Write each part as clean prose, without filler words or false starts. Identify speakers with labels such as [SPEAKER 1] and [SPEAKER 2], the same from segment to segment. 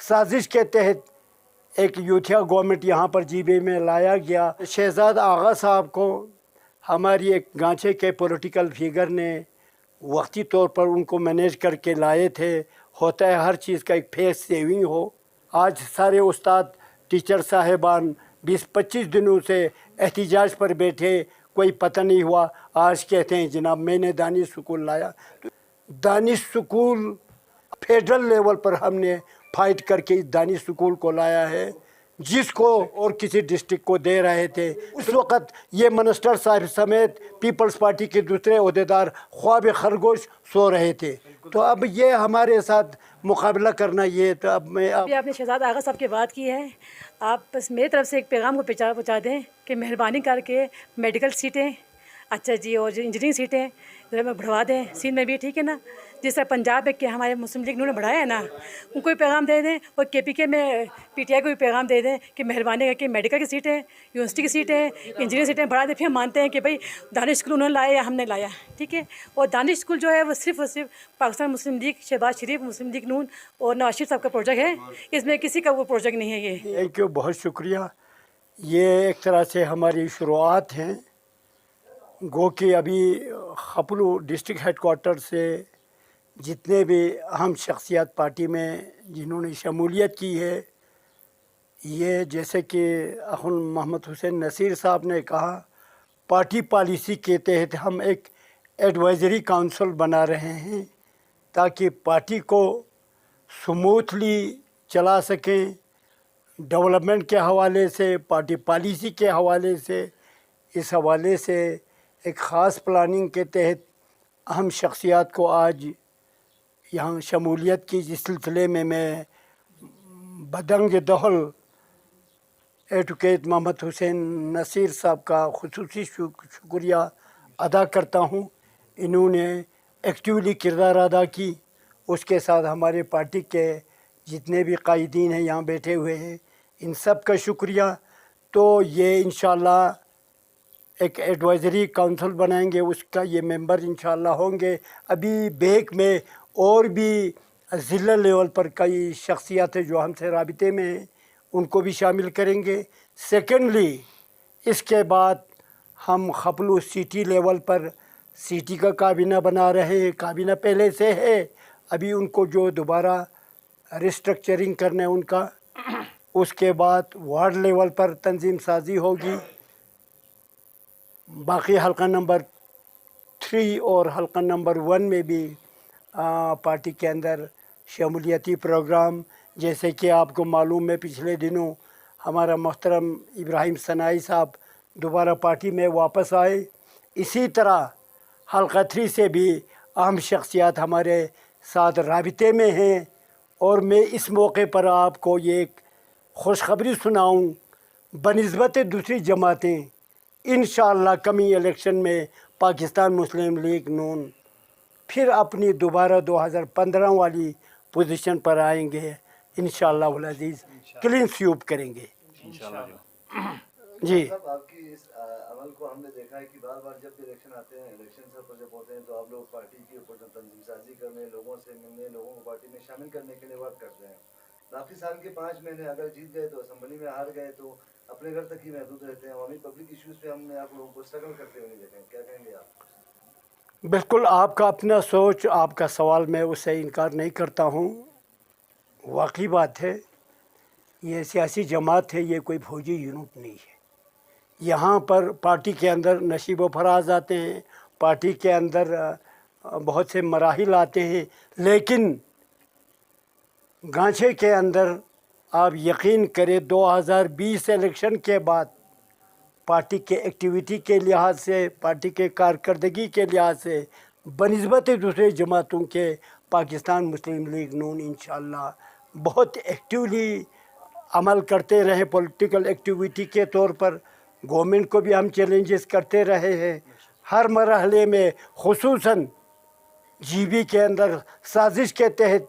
[SPEAKER 1] साजिश के तहत एक यूथिया गवर्नमेंट यहाँ पर जीबी में लाया गया। शहजाद आगा साहब को हमारी एक गांचे के पॉलिटिकल फिगर ने वक्ती तौर पर उनको मैनेज करके लाए थे। होता है हर चीज़ का एक फेस सेविंग हो। आज सारे उस्ताद टीचर साहिबान 20-25 दिनों से एहतिजाज पर बैठे, कोई पता नहीं हुआ। आज कहते हैं जनाब मैंने दानिश स्कूल लाया। दानिश स्कूल फेडरल लेवल पर हमने फाइट करके इस दानिश स्कूल को लाया है, जिसको और किसी डिस्ट्रिक्ट को दे रहे थे। उस वक़्त ये मिनिस्टर साहब समेत पीपल्स पार्टी के दूसरे अहदेदार ख्वाब खरगोश सो रहे थे। तो अब ये हमारे साथ मुकाबला करना, ये तो अब मैं
[SPEAKER 2] आपने शहजाद आगा साहब की बात की है, आप बस मेरी तरफ से एक पैगाम को पहुँचा दें कि मेहरबानी करके मेडिकल सीटें अच्छा जी और जो इंजीनियरिंग सीटें में बढ़वा दें। सिंध में भी ठीक है ना, जिस तरह पंजाब में कि हमारे मुस्लिम लीग ने बढ़ाया है ना, उनको भी पैगाम दे दें। और KPK में PTI को भी पैगाम दे दें कि मेहरबानी करके मेडिकल की सीटें, यूनिवर्सिटी की सीटें, इंजीनियरिंग सीटें बढ़ा दें। फिर हम मानते हैं कि भाई दानिश स्कूल उन्होंने लाया या हमने लाया, ठीक है। और दानिश स्कूल जो है वो सिर्फ और सिर्फ पाकिस्तान मुस्लिम लीग, शहबाज शरीफ, मुस्लिम लीग नून और नवाज शरीफ साहब का प्रोजेक्ट है, इसमें किसी का वो प्रोजेक्ट नहीं है। ये
[SPEAKER 1] थैंक यू, बहुत शुक्रिया। ये एक तरह से हमारी शुरुआत है। गो कि अभी खपलू डिस्ट्रिक्ट हेडकोार्टर से जितने भी अहम शख्सियत पार्टी में जिन्होंने शमूलियत की है, ये जैसे कि अखुन मोहम्मद हुसैन नसीर साहब ने कहा, पार्टी पॉलिसी के तहत हम एक एडवाइज़री काउंसिल बना रहे हैं ताकि पार्टी को स्मूथली चला सकें। डेवलपमेंट के हवाले से, पार्टी पॉलिसी के हवाले से, इस हवाले से एक ख़ास प्लानिंग के तहत अहम शख्सियात को आज यहाँ शमूलियत की जिस सिलसिले में मैं बदंग दहल एडवोकेट मोहम्मद हुसैन नसीर साहब का खुसूसी शुक्रिया अदा करता हूँ। इन्होंने एक्टिवली किरदार अदा की। उसके साथ हमारे पार्टी के जितने भी कायदीन हैं यहाँ बैठे हुए हैं, इन सब का शुक्रिया। तो ये इंशाअल्लाह एक एडवाइज़री काउंसिल बनाएंगे, उसका ये मेंबर इंशाअल्लाह होंगे। अभी बेक में और भी ज़िला लेवल पर कई शख्सियतें जो हमसे राबिते में हैं, उनको भी शामिल करेंगे। सेकेंडली, इसके बाद हम खपलू सिटी लेवल पर सिटी का काबीना बना रहे हैं। काबीना पहले से है, अभी उनको जो दोबारा रिस्ट्रक्चरिंग करना है उनका। उसके बाद वार्ड लेवल पर तंजीम साजी होगी। बाकी हल्का नंबर 3 और हल्का नंबर 1 में भी पार्टी के अंदर शमूलियती प्रोग्राम, जैसे कि आपको मालूम है पिछले दिनों हमारा मोहतरम इब्राहिम सनाई साहब दोबारा पार्टी में वापस आए। इसी तरह हल्का 3 से भी अहम शख्सियत हमारे साथ राबिते में हैं। और मैं इस मौके पर आपको ये एक खुशखबरी सुनाऊं, बनिस्बत दूसरी जमातें इंशाअल्लाह कमी इलेक्शन में पाकिस्तान मुस्लिम लीग नून फिर अपनी दोबारा 2015 वाली पोजीशन पर आएंगे। इंशाअल्लाह उल अज़ीज़ क्लीन स्वीप करेंगे जी।
[SPEAKER 3] आपकी इस अमल को हमने देखा है कि बार बार जब इलेक्शन आते हैं, इलेक्शन सब जब होते हैं, तो आप लोग पार्टी के ऊपर तंजीम साजी करने, लोगों से मिलने, लोगों को पार्टी में शामिल करने के लिए वर्क करते हैं। बाकी साल के 5 महीने अगर जीत गए तो असम्बली में हार गए तो अपने घर तक ही महदूद रहते हैं। हमें पब्लिक इश्यूज़ पे हमने आप लोगों को स्ट्रगल करते हुए नहीं देखे। क्या कहेंगे आप?
[SPEAKER 1] बिल्कुल, आपका अपना सोच, आपका सवाल, मैं उससे इनकार नहीं करता हूँ। वाकई बात है, ये सियासी जमात है, ये कोई फौजी यूनिट नहीं है। यहाँ पर पार्टी के अंदर नशीब व फराज आते हैं, पार्टी के अंदर बहुत से मराहिल आते हैं, लेकिन गांचे के अंदर आप यकीन करें 2020 इलेक्शन के बाद पार्टी के एक्टिविटी के लिहाज से, पार्टी के कारकर्दगी के लिहाज से बनिस्बत दूसरे जमातों के पाकिस्तान मुस्लिम लीग नून इंशाअल्लाह बहुत एक्टिवली अमल करते रहे। पॉलिटिकल एक्टिविटी के तौर पर गवर्नमेंट को भी हम चैलेंजेस करते रहे हैं हर मरहले में। खुसूसन जीबी के अंदर साजिश के तहत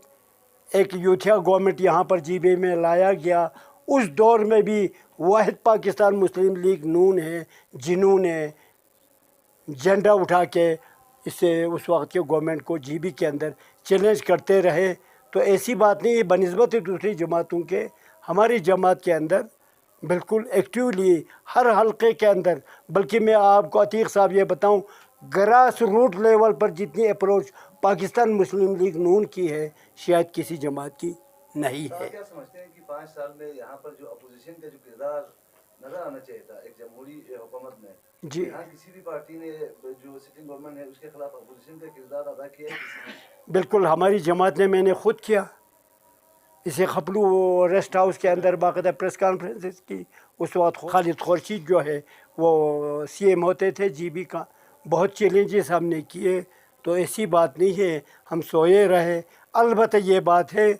[SPEAKER 1] एक यूथिया गवर्नमेंट यहाँ पर जीबी में लाया गया। उस दौर में भी वाहिद पाकिस्तान मुस्लिम लीग नून है जिन्होंने झंडा उठा के इससे उस वक्त के गवर्नमेंट को जीबी के अंदर चैलेंज करते रहे। تو ایسی بات نہیں ہے بنسبت دوسری جماعتوں کے ہماری جماعت کے اندر بالکل ایکٹیولی ہر حلقے کے اندر، بلکہ میں آپ کو عتیق صاحب یہ بتاؤں گراس روٹ لیول پر جتنی اپروچ پاکستان مسلم لیگ نون کی ہے شاید کسی جماعت کی نہیں ہے۔
[SPEAKER 3] کیا سمجھتے ہیں کہ 5 سال میں یہاں پر جو اپوزیشن کا جو کردار نظر آنا چاہیے تھا ایک جمہوری حکومت میں،
[SPEAKER 1] جی
[SPEAKER 3] یہاں کسی بھی پارٹی نے جو سٹنگ گورنمنٹ ہے اس کے خلاف اپوزیشن کا کردار ادا کیا ہے کسی نے؟
[SPEAKER 1] بالکل ہماری جماعت نے، میں نے خود کیا، اسے خپلو ریسٹ ہاؤس کے اندر باقاعدہ پریس کانفرنسز کی۔ اس وقت خالد خورشید جو ہے وہ سی ایم ہوتے تھے جی بی کا، بہت چیلنجز ہم نے کیے، تو ایسی بات نہیں ہے ہم سوئے رہے۔ البتہ یہ بات ہے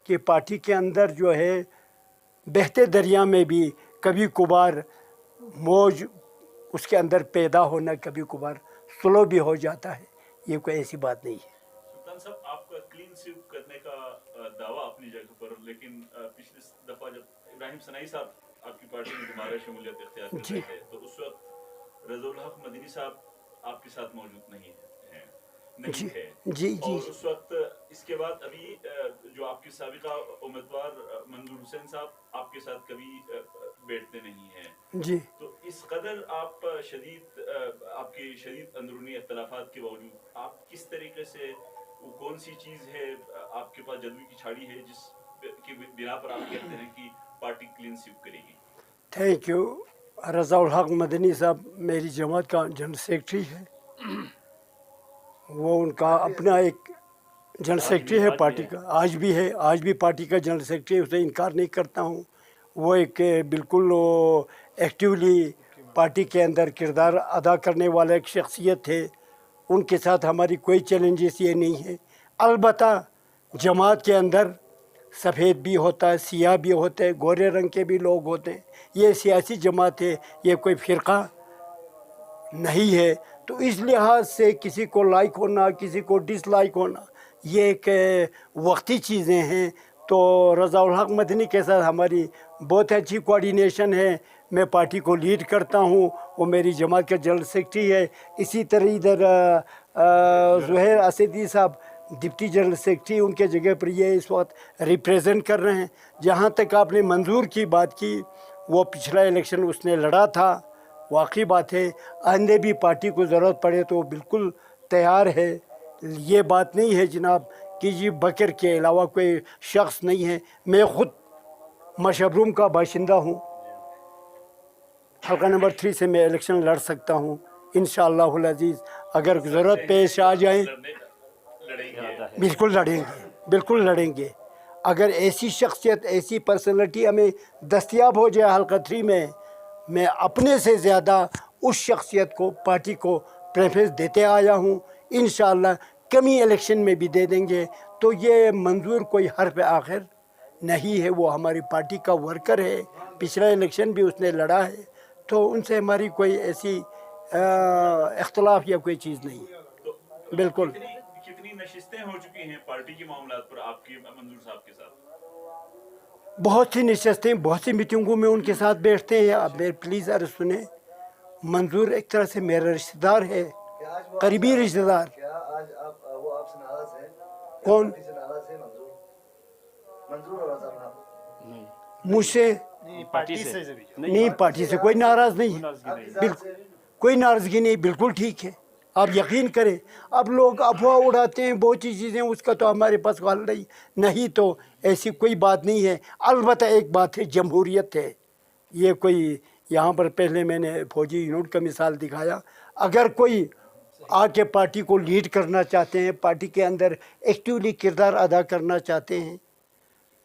[SPEAKER 1] کہ پارٹی کے اندر جو ہے بہتے دریا میں بھی کبھی کبھار موج اس کے اندر پیدا ہونا، کبھی کبھار سلو بھی ہو جاتا ہے، یہ کوئی ایسی بات نہیں ہے۔
[SPEAKER 4] سلطان صاحب آپ کا کلین سویپ کرنے کا دعویٰ اپنی جگہ پر، لیکن پچھلی دفعہ جب ابراہیم ثنائی صاحب آپ کی پارٹی میں دوبارہ شمولیت اختیار کر رہے تھے تو اس وقت رضا الحق مدنی صاحب آپ کے ساتھ موجود نہیں ہے
[SPEAKER 1] جی
[SPEAKER 4] اور اس وقت اس کے بعد ابھی جو آپ کے سابقہ امیدوار منظور حسین صاحب آپ کے ساتھ کبھی بیٹھتے نہیں ہیں
[SPEAKER 1] جی،
[SPEAKER 4] تو اس قدر آپ کے شدید اندرونی اختلافات کے باوجود آپ کس طریقے سے، وہ کون سی چیز ہے آپ کے پاس جدوی کی چھاڑی ہے جس کی بنا پر آپ کہتے ہیں کہ پارٹی کلین سویپ کرے گی؟
[SPEAKER 1] Thank you. رضا الحق مدنی صاحب میری جماعت کا جنرل سیکرٹری ہے، وہ ان کا اپنا ایک جنرل سیکرٹری ہے پارٹی کا، آج بھی ہے، آج بھی پارٹی کا جنرل سیکرٹری، اسے انکار نہیں کرتا ہوں۔ وہ ایک بالکل ایکٹیولی پارٹی کے اندر کردار ادا کرنے والا ایک شخصیت ہے، ان کے ساتھ ہماری کوئی چیلنجز یہ نہیں ہے۔ البتہ جماعت کے اندر سفید بھی ہوتا ہے، سیاہ بھی ہوتے ہیں، گورے رنگ کے بھی لوگ ہوتے ہیں، یہ سیاسی جماعت ہے، یہ کوئی فرقہ نہیں ہے، تو اس لحاظ سے کسی کو لائک ہونا، کسی کو ڈس لائک ہونا، یہ ایک وقتی چیزیں ہیں۔ تو رضا الحق مدنی کے ساتھ ہماری بہت اچھی کوآرڈینیشن ہے، میں پارٹی کو لیڈ کرتا ہوں، وہ میری جماعت کا جنرل سیکرٹری ہے۔ اسی طرح ادھر زہیر اسدی صاحب ڈپٹی جنرل سیکرٹری، ان کے جگہ پر یہ اس وقت ریپریزنٹ کر رہے ہیں۔ جہاں تک آپ نے منظور کی بات کی، وہ پچھلا الیکشن اس نے لڑا تھا، واقعی بات ہے، آئندہ بھی پارٹی کو ضرورت پڑے تو وہ بالکل تیار ہے۔ یہ بات نہیں ہے جناب کہ جی بکر کے علاوہ کوئی شخص نہیں ہے۔ میں خود مشبروم کا باشندہ ہوں، حلقہ نمبر 3 سے میں الیکشن لڑ سکتا ہوں انشاءاللہ العزیز، اگر ضرورت پیش آ جائیں بالکل لڑیں گے، بالکل لڑیں گے۔ اگر ایسی شخصیت، ایسی پرسنالٹی ہمیں دستیاب ہو جائے حلقہ 3 میں اپنے سے زیادہ اس شخصیت کو، پارٹی کو پریفرنس دیتے آیا ہوں، انشاءاللہ کمی الیکشن میں بھی دے دیں گے۔ تو یہ منظور کوئی حرف آخر نہیں ہے، وہ ہماری پارٹی کا ورکر ہے، پچھلا الیکشن بھی اس نے لڑا ہے، تو ان سے ہماری کوئی ایسی اختلاف یا کوئی چیز نہیں ہے۔ بالکل
[SPEAKER 4] کتنی نشستیں ہو چکی ہیں پارٹی کے معاملات پر آپ کے منظور صاحب کے ساتھ؟
[SPEAKER 1] بہت سی نشستیں، بہت سی میٹنگوں میں ان کے ساتھ بیٹھتے ہیں۔ اب میرے پلیز عرض سنیں، منظور ایک طرح سے میرا رشتہ دار ہے، قریبی رشتہ دار۔
[SPEAKER 3] کیا آج وہ آپ سے ناراض ہیں؟
[SPEAKER 1] کون؟
[SPEAKER 3] سے ناراض ہے منظور اور رضا الحق؟
[SPEAKER 1] مجھ سے نہیں، پارٹی سے کوئی ناراض نہیں ہے، بالکل کوئی ناراضگی نہیں، بالکل ٹھیک ہے، آپ یقین کریں۔ اب لوگ افواہ اڑاتے ہیں بہت سی چیزیں، اس کا تو ہمارے پاس حل نہیں، تو ایسی کوئی بات نہیں ہے۔ البتہ ایک بات ہے، جمہوریت ہے، یہ کوئی یہاں پر پہلے میں نے فوجی یونٹ کا مثال دکھایا، اگر کوئی آ کے پارٹی کو لیڈ کرنا چاہتے ہیں، پارٹی کے اندر ایکٹیولی کردار ادا کرنا چاہتے ہیں،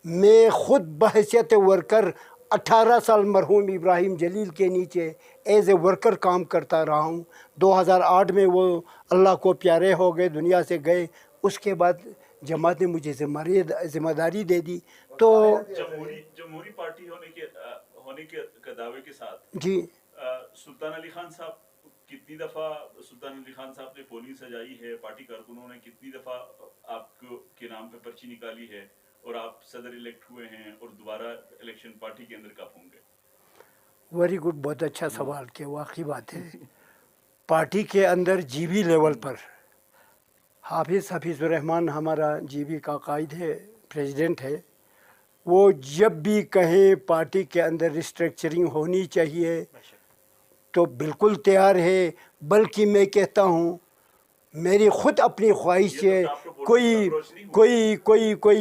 [SPEAKER 1] میں خود بحیثیت ورکر 18 سال مرحوم ابراہیم جلیل کے نیچے ایز اے ورکر کام کرتا رہا ہوں۔ 2008 میں وہ اللہ کو پیارے ہو گئے، دنیا سے گئے، اس کے بعد جماعت نے مجھے ذمہ داری دے دی۔ تو
[SPEAKER 4] جمہوری پارٹی ہونے کے دعوے کے ساتھ
[SPEAKER 1] جی،
[SPEAKER 4] سلطان علی خان صاحب کتنی دفعہ نے پولی سجائی ہے، پارٹی کارکنوں نے کتنی دفعہ آپ کے نام پہ پرچی نکالی ہے، اور آپ صدر الیکٹ ہوئے ہیں، اور دوبارہ الیکشن پارٹی کے اندر کب ہوں گے؟
[SPEAKER 1] ویری گڈ، بہت اچھا سوال کیا، واقعی بات ہے۔ پارٹی کے اندر جی بی لیول پر حافظ الرحمان ہمارا جی بی کا قائد ہے प्रेसिडेंट है, वो जब भी कहें पार्टी के अंदर रिस्ट्रक्चरिंग होनी चाहिए तो बिल्कुल तैयार है। बल्कि मैं कहता हूँ मेरी ख़ुद अपनी ख्वाहिश है कोई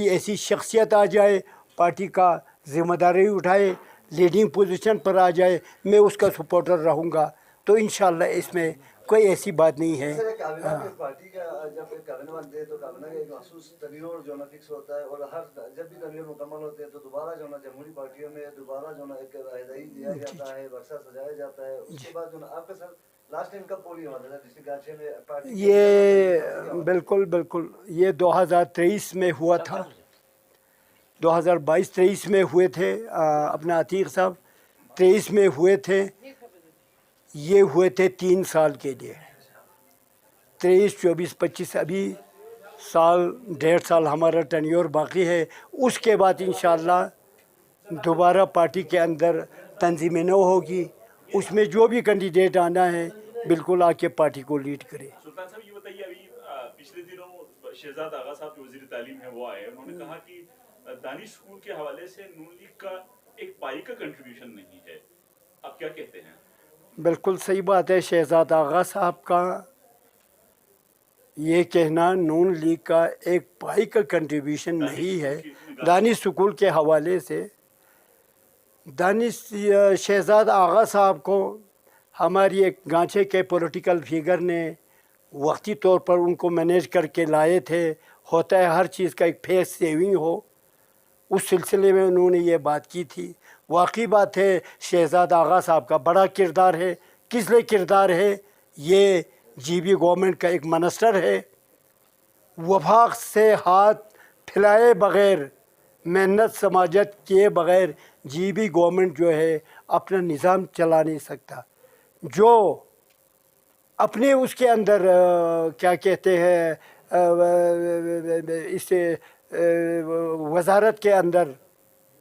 [SPEAKER 1] ऐसी शख्सियत आ जाए पार्टी का ज़िम्मेदारी उठाए, लीडिंग पोजीशन पर आ जाए, मैं उसका सपोर्टर रहूँगा। तो इंशाल्लाह इसमें कोई ऐसी बात नहीं है।
[SPEAKER 3] सर, काबिना की पार्टी का जब एक काबिना बनती है तो काबिना का एक मखसूस तनवीर जो ना फिक्स होता है, और हर जब भी तनवीर मुकम्मल होते हैं तो दोबारा जो ना जमहूरी पार्टियों में दोबारा जो ना एक राहदारी दिया जाता है, बक्सा सजाया जाता है। उसके बाद जो ना आपका सर लास्ट टाइम कब पोलिंग हुआ था डिस्ट्रिक्ट गाछे में पार्टी?
[SPEAKER 1] ये बिल्कुल ये 2023 में हुआ था, 2022-23 में हुए थे। अपना अतीक साहब 23 में हुए थे, ये हुए थे 3 साल के लिए, 23, 24, 25, अभी साल 1.5 साल हमारा टेन्योर बाकी है। उसके बाद इंशाअल्लाह दोबारा पार्टी के अंदर तंजीम नौ होगी, उसमें जो भी कैंडिडेट आना है बिल्कुल आके पार्टी को लीड करे।
[SPEAKER 4] सुल्तान साहब ये बताइए, अभी पिछले दिनों शहजाद आगा साहब जो वजीर तालीम है वो आए, उन्होंने कहा कि दानिश स्कूल के हवाले से नून लीग का एक पाई का कंट्रीब्यूशन नहीं है। आप क्या कहते हैं?
[SPEAKER 1] बिल्कुल सही बात है। शहजाद आगा साहब का ये कहना नून लीग का एक पाई का कंट्रीब्यूशन नहीं है दानिश स्कूल के हवाले से। शहजाद आगा साहब को हमारी एक गांचे के पॉलिटिकल फिगर ने वक्ती तौर पर उनको मैनेज करके लाए थे। होता है हर चीज़ का एक फेस सेविंग हो, उस सिलसिले में उन्होंने ये बात की थी। वाकई बात है शहजाद आगा साहब का बड़ा किरदार है। किस लिए किरदार है? ये जीबी गवर्नमेंट का एक मिनिस्टर है, वफाक से हाथ फैलाए बग़ैर, मेहनत समाजत किए बग़ैर जीबी गवर्नमेंट जो है अपना निज़ाम चला नहीं सकता। जो अपने उसके अंदर क्या कहते हैं इसे वजारत के अंदर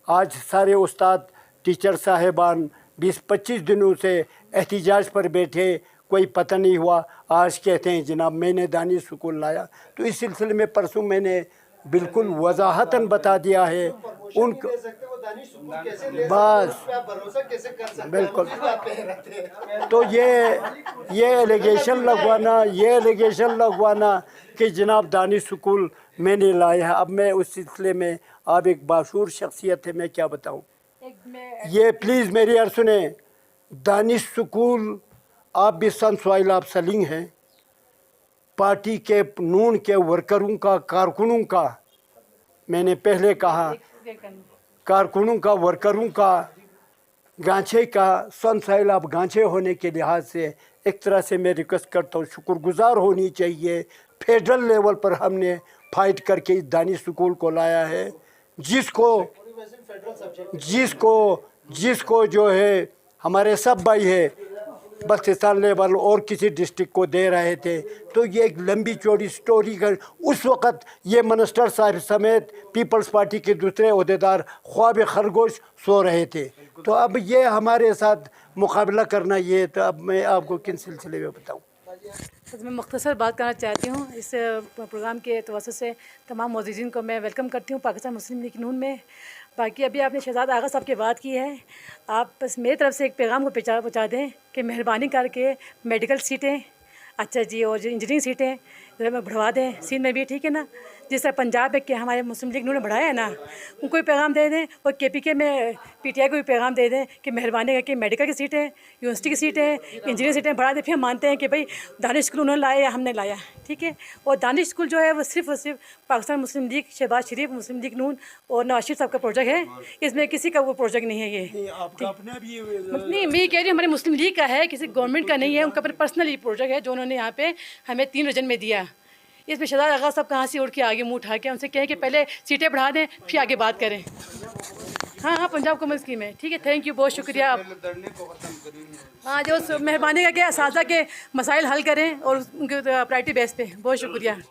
[SPEAKER 1] आज सारे उस्ताद टीचर साहिबान 20-25 दिनों से एहतिजाज पर बैठे, कोई पता नहीं हुआ। आज कहते हैं जनाब मैंने दानिश स्कूल लाया। तो इस सिलसिले में परसों मैंने बिल्कुल वजाहतन बता दिया है उनको। बस बिल्कुल। तो ये एलिगेशन लगवाना कि जनाब दानिश स्कूल मैंने लाया है, अब मैं उस सिलसिले में आप एक बाशूर शख्सियत है, मैं क्या बताऊं। ये प्लीज़ मेरी अर्ज़ सुने, दानिश स्कूल आप भी सन सॉइल ऑफ सलिंग हैं। पार्टी के नून के वर्करों का, कारकुनों का, मैंने पहले कहा कारकुनों का, वर्करों का, गांचे का, सन सॉइल ऑफ गांचे होने के लिहाज से एक तरह से मैं रिक्वेस्ट करता हूँ, शुक्रगुजार होनी चाहिए। फेडरल लेवल पर हमने फाइट करके इस दानिश स्कूल को लाया है, जिसको जो है हमारे सब भाई है बल्तिस्तान लेवल और किसी डिस्ट्रिक्ट को दे रहे थे। तो ये एक लंबी चौड़ी स्टोरी कर, उस वक़्त ये मिनिस्टर साहब समेत पीपल्स पार्टी के दूसरे अहदेदार ख्वाब खरगोश सो रहे थे। तो अब ये हमारे साथ मुकाबला करना ये, तो अब मैं आपको किन सिलसिले में बताऊँ।
[SPEAKER 2] तो मैं मुख्तसर बात करना चाहती हूँ। इस प्रोग्राम के तवज्जुह से तमाम मौजूदीन को मैं वेलकम करती हूँ पाकिस्तान मुस्लिम लीग नून में। बाकी अभी आपने शहजाद आगा साहब की बात की है, आप बस मेरी तरफ से एक पैगाम को पहुँचा दें कि मेहरबानी करके मेडिकल सीटें, अच्छा जी, और जो इंजीनियरिंग सीटें में बढ़वा दें सीन में भी, ठीक है ना। जिस तरह पंजाब है कि हमारे मुस्लिम लीग ने बढ़ाया है ना, उनको भी पैगाम दे दें, और KPK में PTI को भी पैगाम दे दें कि मेहरबानी करके मेडिकल की सीटें, यूनिवर्सिटी की सीटें, इंजीनियरिंग सीटें बढ़ा दें। फिर हम मानते हैं कि भाई दानिश स्कूल उन्होंने लाया या हमने लाया, ठीक है। और दानिश स्कूल जो है वो सिर्फ और सिर्फ पाकिस्तान मुस्लिम लीग, शहबाज शरीफ, मुस्लिम लीग नून और नवाज शरीफ साहब का प्रोजेक्ट है, इसमें किसी का वो प्रोजेक्ट नहीं है। ये नहीं, मैं कह रही हूँ हमारे मुस्लिम लीग का है, किसी गवर्नमेंट का नहीं है, उनका पर्सनल प्रोजेक्ट है जो उन्होंने यहाँ पे हमें 3 रीजन में दिया। इसमें शहजाद आगा साहब कहाँ से उड़ के आगे मुँह उठा के उनसे कहें कि पहले सीटें बढ़ा दें फिर आगे बात करें। हाँ, पंजाब कॉमन स्कीम है, ठीक है। थैंक यू, बहुत शुक्रिया आप। हाँ, जो मेहरबानी करके असातिज़ा के मसाइल हल करें और उनके प्रायोरिटी बेस पे। बहुत शुक्रिया।